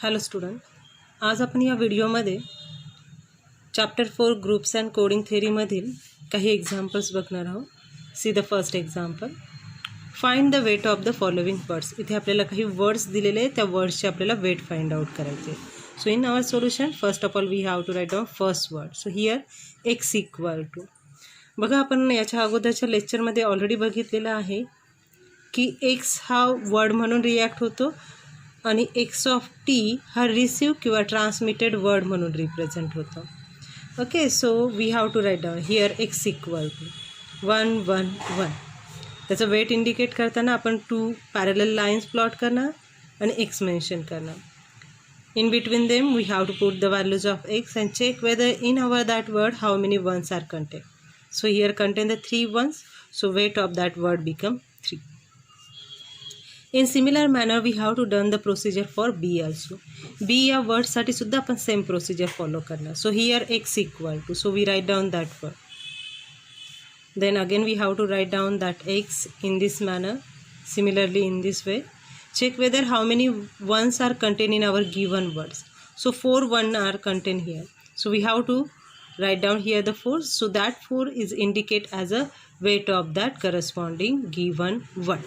Hello student, आज आपण या व्हिडिओमध्ये चॅप्टर 4 ग्रुप्स अँड कोडिंग थेअरीमधील काही एक्झाम्पल्स बघणार आहोत. See the first example. Find the weight of the following words. इथे आपल्याला काही वर्ड्स दिलेले आहेत, त्या वर्ड्सचे आपल्याला वेट फाइंड आउट करायचे. So in our solution first of all we have to write down first word. So here x equal to. बघा, आपण याच्या अगोदरच्या लेक्चरमध्ये ऑलरेडी बघितलेलं आहे की एक्स हा वर्ड म्हणून रिॲक्ट होतो आणि एक्स ऑफ टी हा रिसीव किंवा ट्रान्समिटेड वर्ड म्हणून रिप्रेझेंट होतो. Okay, so we have to write down here x equal to 1 1 1. त्याचं वेट इंडिकेट करताना आपण 2 पॅरलल लाईन्स प्लॉट करणार आणि एक्स मेन्शन करणार. In between them we have to put the values of x and check whether in our that word how many ones are contained. So here contain the 3 ones, so weight of that word become 3. In similar manner we have to done the procedure for b also. b या word साठी सुद्धा आपण same procedure follow करणार. So here x equal to, so we write down that word. Then again we have to write down that x in this manner, similarly in this way. Check whether how many ones are contained in our given words. So 4 1 are contained here. So we have to write down here the 4. So that 4 is indicate as a weight of that corresponding given word.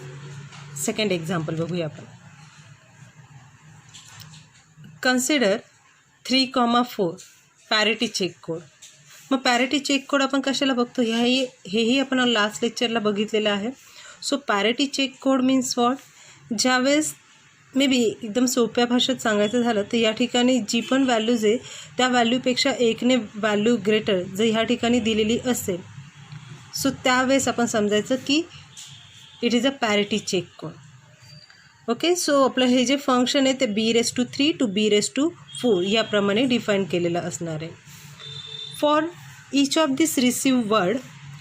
Second example बघूया आपण. Consider 3,4 parity check code. मग parity check code आपण कशाला बघतो, हेही आपण last लेक्चरला बघितलेलं आहे. So parity check code means what. ज्यावेळेस मे बी एकदम सोप्या भाषेत सांगायचं झालं तर या ठिकाणी जी पण व्हॅल्यूज आहे त्या व्हॅल्यूपेक्षा एकने व्हॅल्यू ग्रेटर जर ह्या ठिकाणी दिलेली असेल, सो त्यावेळेस आपण समजायचं की it is a parity check code. Okay, so आपलं हे जे फंक्शन आहे ते b⁻³ टू b⁻4 याप्रमाणे डिफाईन केलेलं असणार आहे. For each of this receive word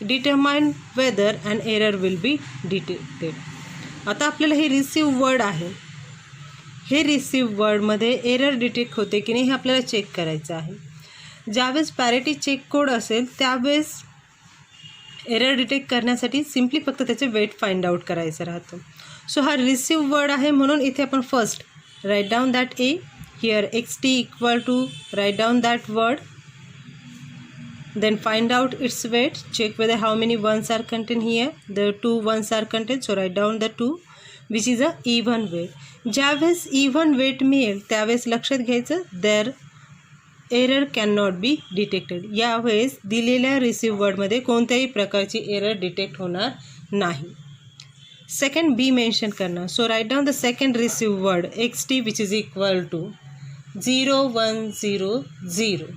determine whether and error will be detected. आता आपल्याला हे रिसीव्ह वर्ड आहे, हे रिसीव्ह वर्डमध्ये एरर डिटेक्ट होते की नाही हे आपल्याला चेक करायचं आहे. ज्यावेळेस पॅरिटी चेक कोड असेल त्यावेळेस एरर डिटेक्ट करण्यासाठी सिम्पली फक्त त्याचे वेट फाइंड आउट करायचं राहतं. सो हा रिसीव्ह वर्ड आहे म्हणून इथे आपण first write down that a. Here xt equal to write down that word. Then find out its weight. Check whether how many ones are contained here. The 2 ones are contained, so write down the 2, which is a even weight. ज्यावेळेस even weight मिळेल त्यावेळेस लक्षात घ्यायचं there error cannot be detected. यावेळेस दिलेल्या receive वर्डमध्ये कोणत्याही प्रकारची error detect होणार नाही. सेकंड बी मेन्शन करणार. So write down the second receive word xt which is equal to 0 1 0 0.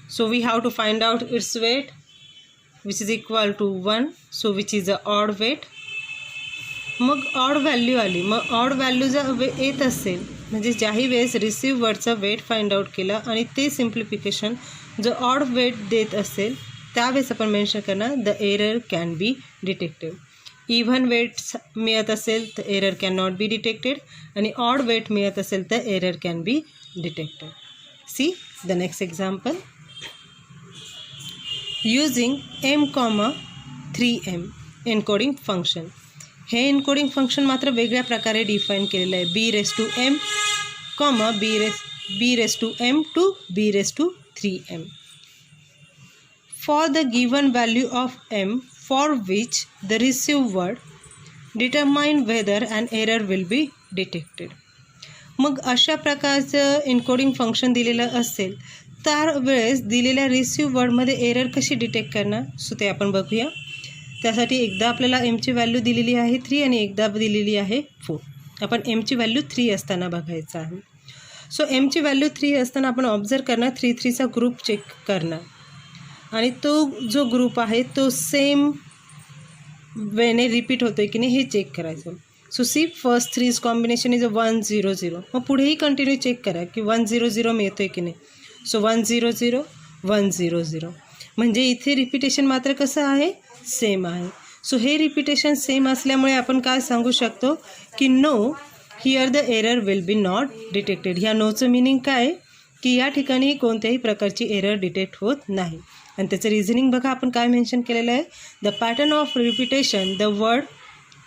So we have to find out its weight which is equal to 1, so which is a odd weight. मग odd value आली. मग odd value जर येत असेल म्हणजे ज्याही वेळेस receive वर्डचा weight find out केला आणि ते सिम्प्लिफिकेशन जो ऑड वेट देत असेल त्यावेळेस आपण मेन्शन करणार the error can be detected. Even weight मिळत असेल तर error can not be detected आणि ऑड वेट मिळत असेल तर error can be detected. See the next example. Using m,3m encoding function. हे एन्कोडिंग फंक्शन मात्र वेगळ्या प्रकारे डिफाईन केलेलं आहे. b⁻m, b⁻m to b⁻3m. For the given value of m for which the receive word determine whether and error will be detected. मग अशा प्रकारचं encoding function दिलेलं असेल त्यावेळेस दिलेल्या रिसीव्ह वर्डमध्ये एरर कशी डिटेक्ट करणार, सो ते आपण बघूया. त्यासाठी एकदा आपल्याला एमची व्हॅल्यू दिलेली आहे 3 आणि एकदा दिलेली आहे 4. आपण एमची व्हॅल्यू 3 असताना बघायचं आहे. सो एमची व्हॅल्यू 3 असताना आपण ऑब्झर्व करणार 3 3चा ग्रुप चेक करणार आणि तो जो ग्रुप आहे तो सेम वेने रिपीट होतो आहे की नाही हे चेक करायचं. So see first 3's combination is 1 0 0. मग पुढेही कंटिन्यू चेक करा की 1 0 0 मिळतो आहे की नाही. सो 1 0 0 1 0 0 म्हणजे इथे रिपिटेशन मात्र कसं आहे, सेम आहे. सो हे रिपिटेशन सेम असल्यामुळे आपण काय सांगू शकतो की no here the error will be not detected. ह्या नोचं मिनिंग काय की या ठिकाणी कोणत्याही प्रकारची एरर डिटेक्ट होत नाही. आणि त्याचं रिझनिंग बघा आपण काय मेन्शन केलेलं आहे. The pattern of repetition the word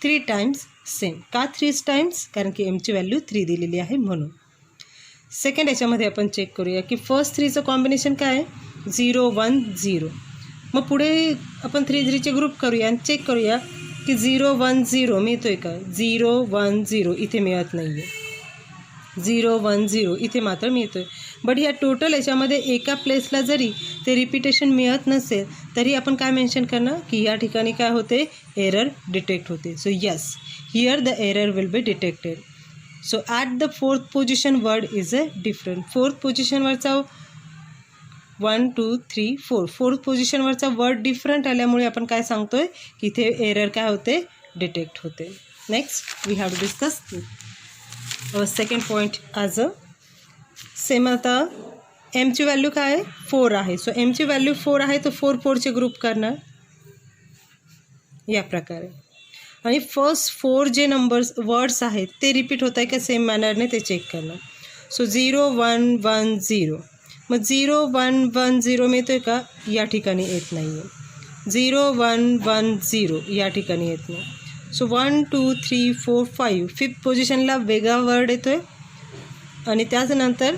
3 times same. का 3 टाइम्स? कारण की एमची व्हॅल्यू 3 दिलेली आहे म्हणून. सेकंड याच्यामध्ये आपण चेक करूया की फर्स्ट 3चं कॉम्बिनेशन काय आहे? 0 1 0. मग पुढे आपण 3 3चे ग्रुप करूया आणि चेक करूया की 0 1 0 मिळतो आहे का? 0 1 0 इथे मिळत नाही आहे. 0 1 0 इथे मात्र मिळतो आहे. बट ह्या टोटल याच्यामध्ये एका प्लेसला जरी ते रिपिटेशन मिळत नसेल तरी आपण काय मेन्शन करणार की या ठिकाणी काय होते? एरर डिटेक्ट होते. So yes, here the error will be detected. So at the 4th position word is a different. 4th पोझिशनवरचा 1 2 3 4 4th पोझिशनवरचा वर्ड डिफरंट आल्यामुळे आपण काय सांगतोय की इथे एरर काय होते? डिटेक्ट होते. Next we have to discuss second point as a same. आता एमची व्हॅल्यू काय आहे? 4 आहे. सो एमची व्हॅल्यू 4 आहे तर 4 4चे ग्रुप करणार या प्रकारे. आणि फर्स्ट 4 जे नंबर्स वर्ड्स आहेत ते रिपीट होत आहे का सेम मॅनरने ते चेक करणार. सो 0 1 1 0. मग 0 1 1 0 मिळतो आहे का? या ठिकाणी येत नाही आहे. 0 1 1 0 या ठिकाणी येत नाही. सो 1 2 3 4 5 5th पोझिशनला वेगळा वर्ड येतो आहे आणि त्याच्यानंतर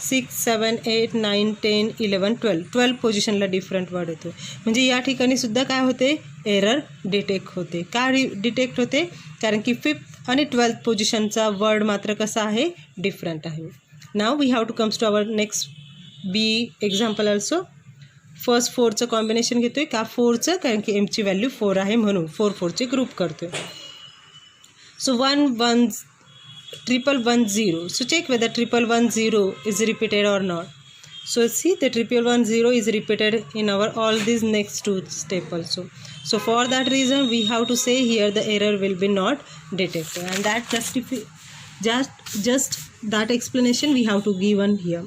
6 7 8 9 10 11 12 पोझिशनला डिफरंट वर्ड येतो. म्हणजे या ठिकाणी सुद्धा काय होते? एरर डिटेक्ट होते. का डिटेक्ट होते? कारण की 5th आणि 12th पोझिशनचा वर्ड मात्र कसा आहे? डिफरंट आहे. Now we have to comes to our next be example also. First 4चं कॉम्बिनेशन घेतो आहे का 4चं? कारण की एमची व्हॅल्यू 4 आहे म्हणून 4 4चे ग्रुप करतो आहे. So 1 1 1 0. So check whether 1 1 0 is repeated or not. So see the 1 1 0 is repeated in our all these next 2 step also. So for that reason we have to say here the error will be not detected, and that just that explanation we have to give on here.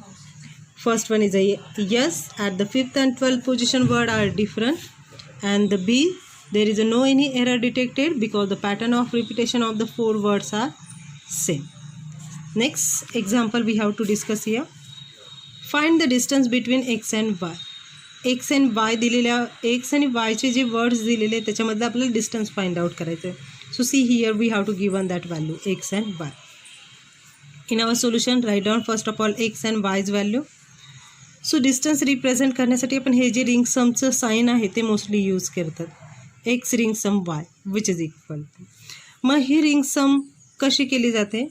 First one is a yes, at the 5th and 12th position word are different, and the B, there is no any error detected because the pattern of repetition of the 4 words are same. Next example we have to discuss here. Find the distance between x and y. x and y दिलेल्या x आणि y चे जे words दिलेले त्याच्यामध्ये आपल्याला distance find out करायचं आहे. So see here we have to give on that value x and y. In our solution write down first of all x and y's value. So distance represent करण्यासाठी आपण हे जे ring समचं sign आहे ते mostly use करतात. x ring sum y which is equal to. मग ही रिंग सम कशी केली जाते?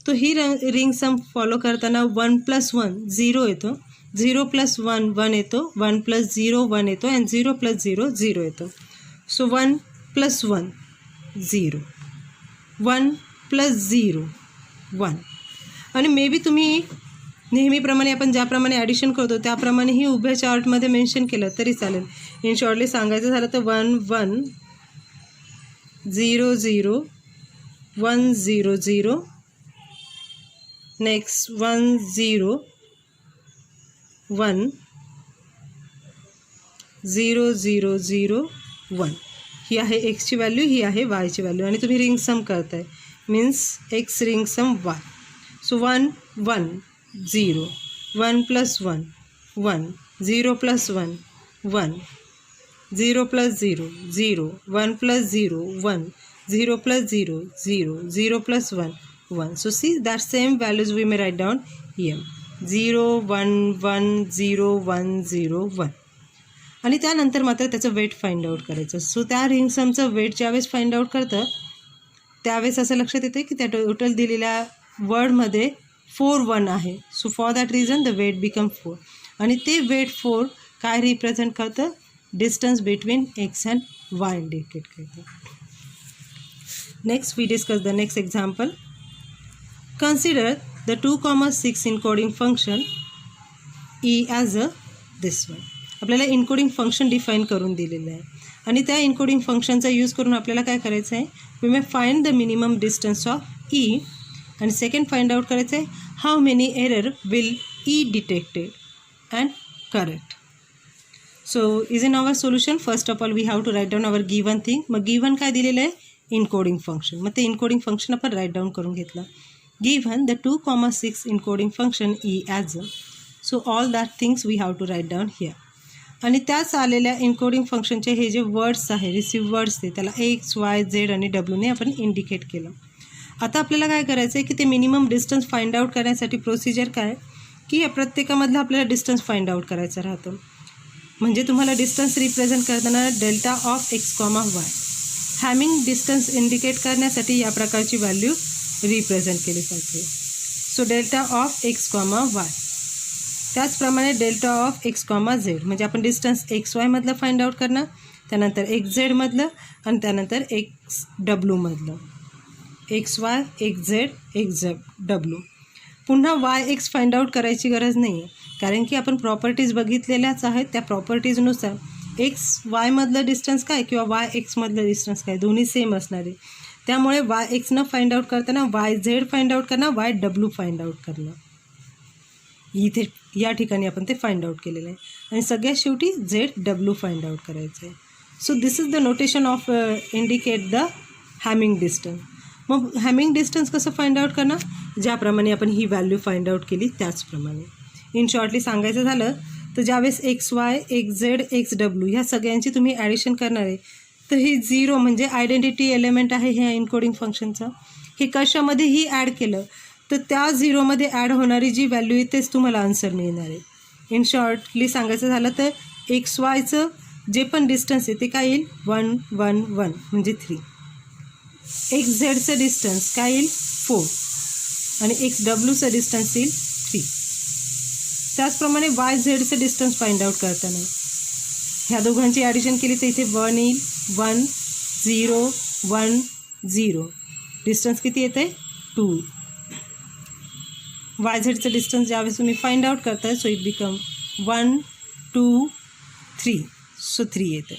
तो ही रिंग सम फॉलो करताना 1 + 1 0 येतो, 0 + 1 1 येतो, 1 + 0 1 येतो आणि 0 + 0 0 येतो. सो 1 + 1 0, 1 + 0 1. आणि मे बी तुम्ही नेहमीप्रमाणे आपण ज्याप्रमाणे ॲडिशन करतो त्याप्रमाणे ही उभ्या चार्टमध्ये मेन्शन केलं तरी चालेल. इन शॉर्टली सांगायचं झालं तर 1 1 0 0 1 0 0, नेक्स्ट 1 0 1 0 0 0 1. ही आहे एक्सची व्हॅल्यू, ही आहे वायची व्हॅल्यू आणि तुम्ही रिंग सम करताय means x ring some Y. So 1 1 0, 1 + 1 1, 0 + 1 1, 0 + 0 0, 1 + 0 1, 0 + 0 0, 0 + 1 1. So see that same values we may write down here 0 1 1 0 1 0 1. आणि त्यानंतर मात्र त्याचं वेट फाइंड आउट करायचं. सो त्या रिंग समचं वेट ज्यावेळेस फाइंड आउट करतं त्यावेळेस असं लक्षात येतं की त्या टोटल दिलेल्या वर्डमध्ये 4 1 आहे. So for that reason the weight become 4 आणि ते वेट 4 काय रिप्रेझेंट करतं? Distance between X and Y indicate करतं. Next we discuss the next example. Consider the 2,6 encoding function e as a this one. आपल्याला encoding function define करून दिलेलं आहे आणि त्या इनकोडिंग फंक्शनचा यूज करून आपल्याला काय करायचं आहे? We may find the minimum distance of E आणि सेकंड फाइंड आउट करायचं आहे how many error will E detected and correct. So is in our solution first of all we have to write down our given thing. मग given काय दिलेलं आहे? Encoding function. मग ते encoding function आपण write down करून घेतलं. Given the 2,6 encoding function e as a, so all that things we have to write down here. आणि त्याच आलेल्या इन्कोडिंग फंक्शनचे हे जे वर्ड्स आहे, रिसिव्ह वर्ड्स ते त्याला एक्स वाय झेड आणि डब्ल्यूने आपण इंडिकेट केलं. आता आपल्याला काय करायचं आहे की ते मिनिमम डिस्टन्स फाइंड आउट करण्यासाठी प्रोसिजर काय की या प्रत्येकामधलं आपल्याला डिस्टन्स फाइंड आउट करायचं राहतं. म्हणजे तुम्हाला डिस्टन्स रिप्रेझेंट करताना delta of X comma Y, Hamming distance indicate करण्यासाठी या प्रकारची व्हॅल्यू रिप्रेझेंट केली पाहिजे. So delta of X comma Y. त्याचप्रमाणे delta of X comma Z म्हणजे आपण डिस्टन्स एक्स वायमधलं फाइंड आउट करणार, त्यानंतर एक्स झेडमधलं आणि त्यानंतर एक्स डब्ल्यूमधलं. X Y X Z X डब्ल्यू. पुन्हा वाय एक्स फाइंड आउट करायची गरज नाही आहे, कारण की आपण प्रॉपर्टीज बघितलेल्याच आहेत. त्या प्रॉपर्टीजनुसार एक्स वायमधलं डिस्टन्स काय किंवा वाय एक्समधलं डिस्टन्स काय दोन्ही सेम असणार आहे. त्यामुळे वाय एक्सनं फाइंड आउट करताना वाय झेड फाइंड आउट करणं, वाय डब्ल्यू फाइंड आउट करणं. इथे या ठिकाणी आपण ते फाइंड आउट केलेलं आहे आणि सगळ्यात शेवटी झेड डब्ल्यू फाइंड आउट करायचं आहे. So this is the notation of indicate the Hamming distance. मग हॅमिंग डिस्टन्स कसं फाइंड आउट करणार, ज्याप्रमाणे आपण ही व्हॅल्यू फाइंड आउट केली त्याचप्रमाणे. इन शॉर्टली सांगायचं झालं तर ज्यावेळेस x Y X Z X W ह्या सगळ्यांची तुम्ही ॲडिशन करणार आहे तर ही झिरो म्हणजे आयडेंटिटी एलिमेंट आहे ह्या इन्कोडिंग फंक्शनचं. हे कशामध्येही ॲड केलं तर त्या झिरोमध्ये ॲड होणारी जी व्हॅल्यू आहे तेच तुम्हाला आन्सर मिळणार आहे. इन शॉर्टली सांगायचं झालं तर एक्स वायचं जे पण डिस्टन्स आहे ते काय येईल 1 1 1 म्हणजे 3. एक्स झेडचं डिस्टन्स काय येईल 4 आणि एक्स डब्ल्यूचं डिस्टन्स येईल 3. त्याचप्रमाणे वाय झेडचं डिस्टन्स फाइंड आउट करताना ह्या दोघांची ॲडिशन केली तर इथे 1 येईल 1 0 1 0. डिस्टन्स किती येतं आहे 2. वाय झेडचं डिस्टन्स ज्यावेळेस तुम्ही फाइंड आउट करताय सो इट बिकम 1 2 3 सो 3 येतं.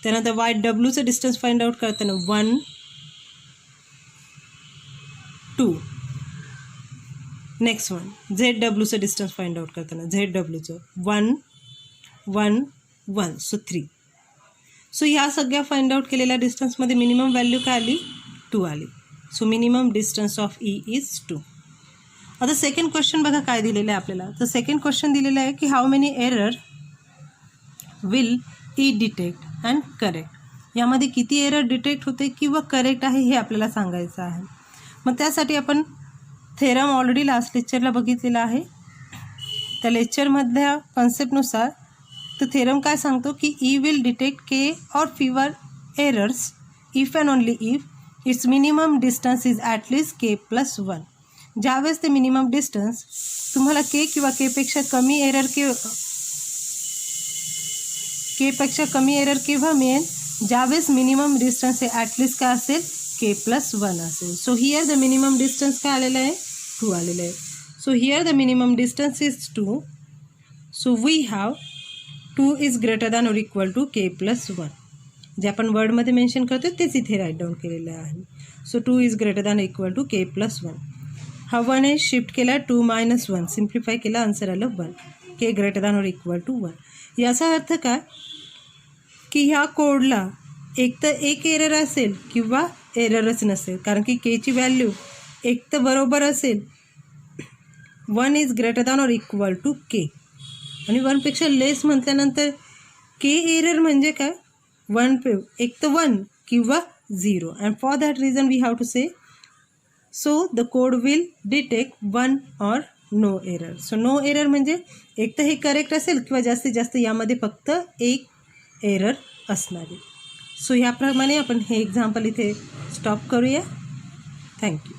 त्यानंतर वाय डब्ल्यूचं डिस्टन्स फाइंड आउट करताना 1 2. नेक्स्ट वन झेड डब्ल्यूचं डिस्टन्स फाइंड आउट करताना झेड डब्ल्यूचं 1 1 1 सो 3. सो ह्या सगळ्या फाइंड आउट केलेल्या डिस्टन्समध्ये मिनिमम व्हॅल्यू काय आली 2 आली. So minimum distance of E is 2. आता सेकंड क्वेश्चन बघा काय दिलेलं आहे आपल्याला. तर सेकंड क्वेश्चन दिलेलं आहे की how many error will E detect and correct. यामध्ये किती एरर डिटेक्ट होते किंवा करेक्ट आहे हे आपल्याला सांगायचं आहे. मग त्यासाठी आपण थेरम ऑलरेडी लास्ट लेक्चरला बघितलेला आहे. त्या लेक्चरमधल्या कॉन्सेप्टनुसार तर थेरम काय सांगतो की E will detect k or fewer errors if and only if its minimum distance is at least k plus 1. ज्यावेळेस ते मिनिमम डिस्टन्स तुम्हाला के किंवा केपेक्षा कमी एरर केपेक्षा कमी एरर केव्हा मिळेल, ज्यावेळेस मिनिमम डिस्टन्स हे ॲटलीस्ट काय असेल के प्लस 1 असेल. So here the minimum distance काय आलेलं आहे 2 आलेलं आहे. So here the minimum distance is 2. So we have 2 is greater than or equal to k plus 1. जे आपण वर्डमध्ये मेन्शन करतो तेच इथे राईट डाऊन केलेलं आहे. So 2 is greater than equal to k plus 1. हा 1 आहे शिफ्ट केला 2 - 1 सिम्प्लिफाय केला आन्सर आलं 1. के greater than or equal to 1. याचा अर्थ काय की ह्या कोडला एक तर एक एरर असेल किंवा एररच नसेल, कारण की केची व्हॅल्यू एक तर बरोबर असेल 1 is greater than or equal to के आणि 1पेक्षा लेस म्हटल्यानंतर के एरर म्हणजे काय 1 एक तर 1 किंवा 0. And for that reason we have to say so the code will detect 1 or no error. So no error म्हणजे एक तर हे करेक्ट असेल किंवा जास्तीत जास्त यामध्ये फक्त एक एरर असणार आहे. सो ह्याप्रमाणे आपण हे एक्झाम्पल इथे स्टॉप करूया. थँक्यू.